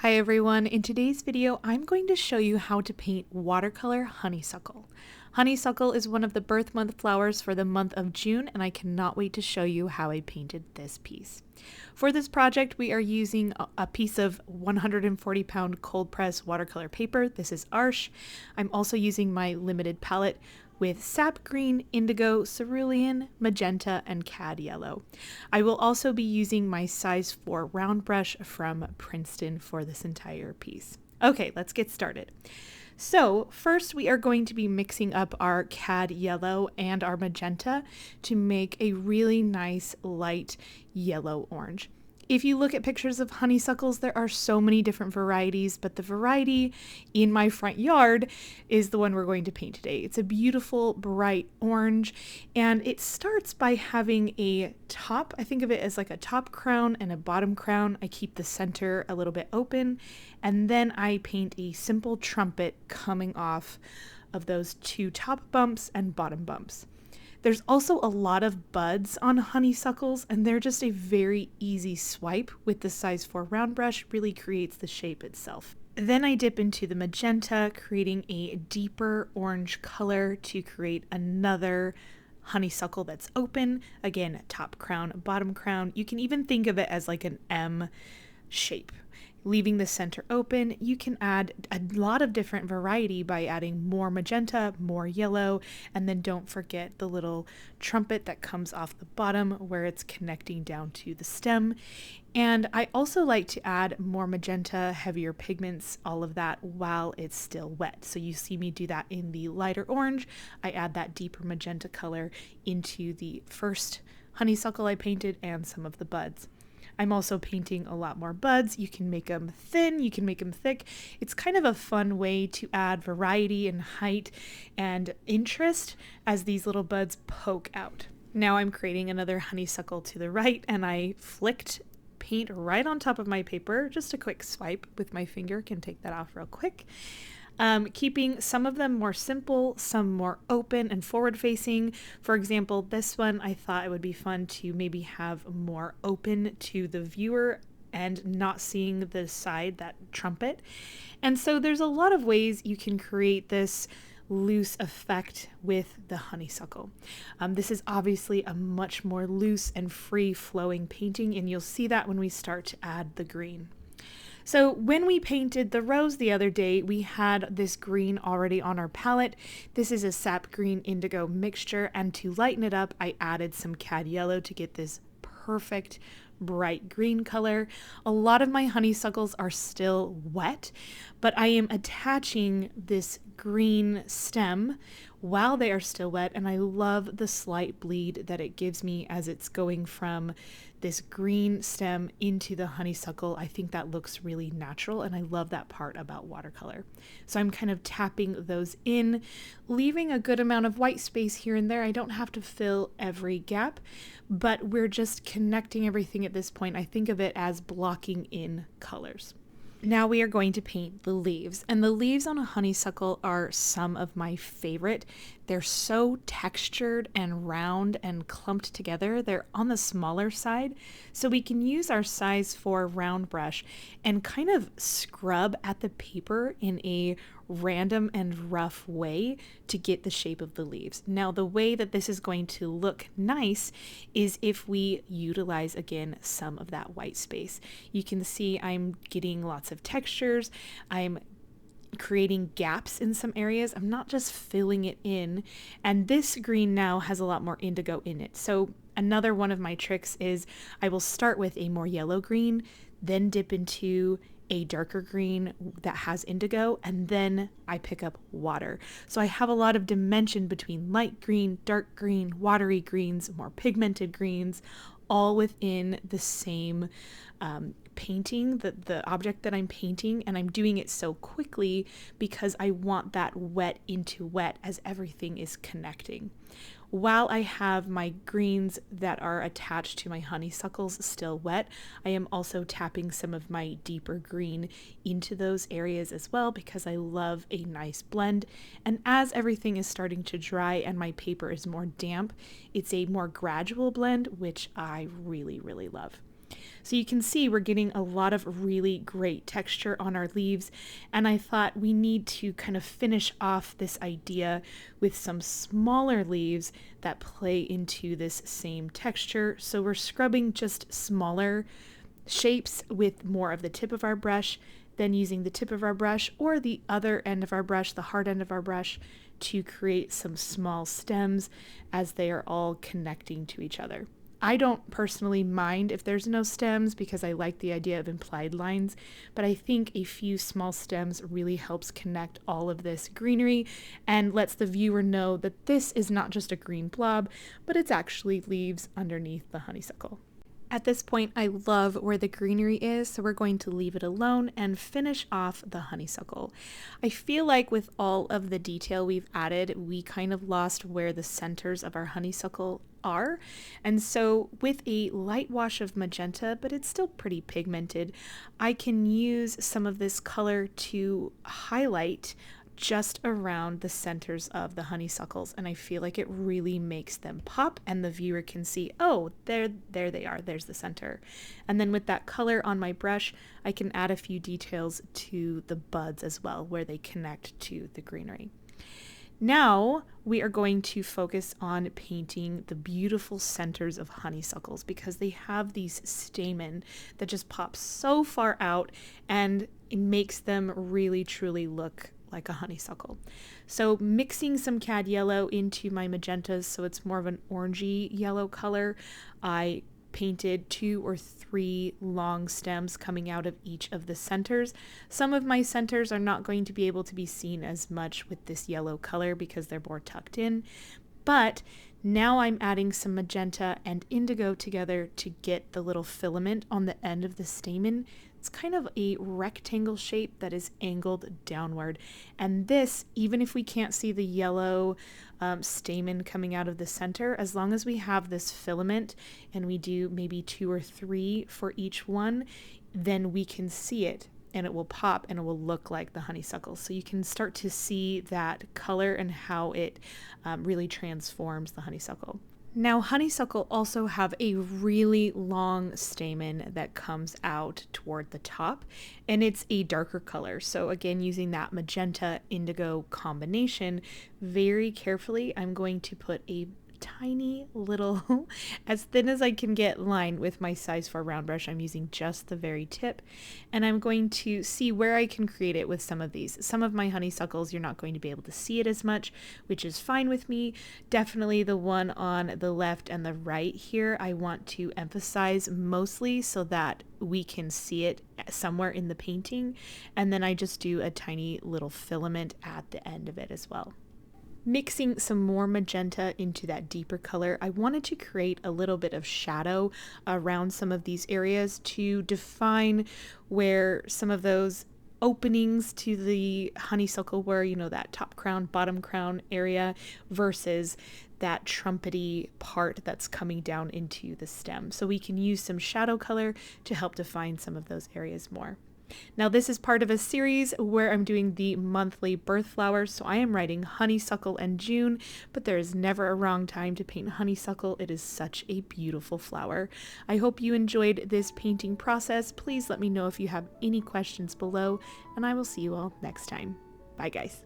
Hi everyone, in today's video I'm going to show you how to paint watercolor honeysuckle. Honeysuckle is one of the birth month flowers for the month of June, and I cannot wait to show you how I painted this piece. For this project we are using a piece of 140-pound cold press watercolor paper. This is Arche. I'm also using my limited palette with sap green, indigo, cerulean, magenta, and cad yellow. I will also be using my size 4 round brush from Princeton for this entire piece. Okay, let's get started. So first we are going to be mixing up our cad yellow and our magenta to make a really nice light yellow orange. If you look at pictures of honeysuckles, there are so many different varieties, but the variety in my front yard is the one we're going to paint today. It's a beautiful bright orange, and it starts by having a top. I think of it as like a top crown and a bottom crown. I keep the center a little bit open, and then I paint a simple trumpet coming off of those two top bumps and bottom bumps. There's also a lot of buds on honeysuckles, and they're just a very easy swipe with the size 4 round brush, really creates the shape itself. Then I dip into the magenta, creating a deeper orange color to create another honeysuckle that's open. Again, top crown, bottom crown. You can even think of it as like an M shape. Leaving the center open, you can add a lot of different variety by adding more magenta, more yellow, and then don't forget the little trumpet that comes off the bottom where it's connecting down to the stem. And I also like to add more magenta, heavier pigments, all of that while it's still wet. So you see me do that in the lighter orange. I add that deeper magenta color into the first honeysuckle I painted and some of the buds. I'm also painting a lot more buds. You can make them thin, you can make them thick. It's kind of a fun way to add variety and height and interest as these little buds poke out. Now I'm creating another honeysuckle to the right, and I flicked paint right on top of my paper. Just a quick swipe with my finger can take that off real quick. Keeping some of them more simple, some more open and forward facing. For example, this one I thought it would be fun to maybe have more open to the viewer and not seeing the side, that trumpet. And so there's a lot of ways you can create this loose effect with the honeysuckle. This is obviously a much more loose and free flowing painting, and you'll see that when we start to add the green. So when we painted the rose the other day, we had this green already on our palette. This is a sap green indigo mixture, and to lighten it up, I added some cad yellow to get this perfect bright green color. A lot of my honeysuckles are still wet, but I am attaching this green stem while they are still wet, and I love the slight bleed that it gives me as it's going from this green stem into the honeysuckle. I think that looks really natural, and I love that part about watercolor. So I'm kind of tapping those in, leaving a good amount of white space here and there. I don't have to fill every gap, but we're just connecting everything at this point. I think of it as blocking in colors. Now we are going to paint the leaves, and the leaves on a honeysuckle are some of my favorite. They're so textured and round and clumped together. They're on the smaller side, so we can use our size 4 round brush and kind of scrub at the paper in a random and rough way to get the shape of the leaves. Now, the way that this is going to look nice is if we utilize, again, some of that white space. You can see I'm getting lots of textures. I'm creating gaps in some areas. I'm not just filling it in. And this green now has a lot more indigo in it. So another one of my tricks is I will start with a more yellow green, then dip into a darker green that has indigo, and then I pick up water. So I have a lot of dimension between light green, dark green, watery greens, more pigmented greens, all within the same painting, the object that I'm painting, and I'm doing it so quickly because I want that wet into wet as everything is connecting. While I have my greens that are attached to my honeysuckles still wet, I am also tapping some of my deeper green into those areas as well because I love a nice blend. And as everything is starting to dry and my paper is more damp, it's a more gradual blend, which I really, really love. So you can see we're getting a lot of really great texture on our leaves, and I thought we need to kind of finish off this idea with some smaller leaves that play into this same texture. So we're scrubbing just smaller shapes with more of the tip of our brush, then using the tip of our brush or the other end of our brush, the hard end of our brush, to create some small stems as they are all connecting to each other. I don't personally mind if there's no stems because I like the idea of implied lines, but I think a few small stems really helps connect all of this greenery and lets the viewer know that this is not just a green blob, but it's actually leaves underneath the honeysuckle. At this point, I love where the greenery is, so we're going to leave it alone and finish off the honeysuckle. I feel like with all of the detail we've added, we kind of lost where the centers of our honeysuckle are. And so with a light wash of magenta, but it's still pretty pigmented, I can use some of this color to highlight just around the centers of the honeysuckles, and I feel like it really makes them pop and the viewer can see, oh, there they are, there's the center. And then with that color on my brush, I can add a few details to the buds as well where they connect to the greenery. Now we are going to focus on painting the beautiful centers of honeysuckles because they have these stamen that just pop so far out and it makes them really truly look like a honeysuckle. So mixing some cad yellow into my magentas so it's more of an orangey yellow color, I painted 2 or 3 long stems coming out of each of the centers. Some of my centers are not going to be able to be seen as much with this yellow color because they're more tucked in, but now I'm adding some magenta and indigo together to get the little filament on the end of the stamen. It's kind of a rectangle shape that is angled downward. And this, even if we can't see the yellow stamen coming out of the center, as long as we have this filament and we do maybe 2 or 3 for each one, then we can see it and it will pop and it will look like the honeysuckle. So you can start to see that color and how it really transforms the honeysuckle. Now, honeysuckle also have a really long stamen that comes out toward the top, and it's a darker color. So again, using that magenta indigo combination, very carefully, I'm going to put a tiny little, as thin as I can get, line with my size 4 round brush. I'm using just the very tip, and I'm going to see where I can create it with some of these. Some of my honeysuckles, you're not going to be able to see it as much, which is fine with me. Definitely the one on the left and the right here, I want to emphasize mostly so that we can see it somewhere in the painting, and then I just do a tiny little filament at the end of it as well. Mixing some more magenta into that deeper color, I wanted to create a little bit of shadow around some of these areas to define where some of those openings to the honeysuckle were, you know, that top crown, bottom crown area versus that trumpety part that's coming down into the stem. So we can use some shadow color to help define some of those areas more. Now this is part of a series where I'm doing the monthly birth flowers, so I am writing honeysuckle and June, but there is never a wrong time to paint honeysuckle. It is such a beautiful flower. I hope you enjoyed this painting process. Please let me know if you have any questions below, and I will see you all next time. Bye guys.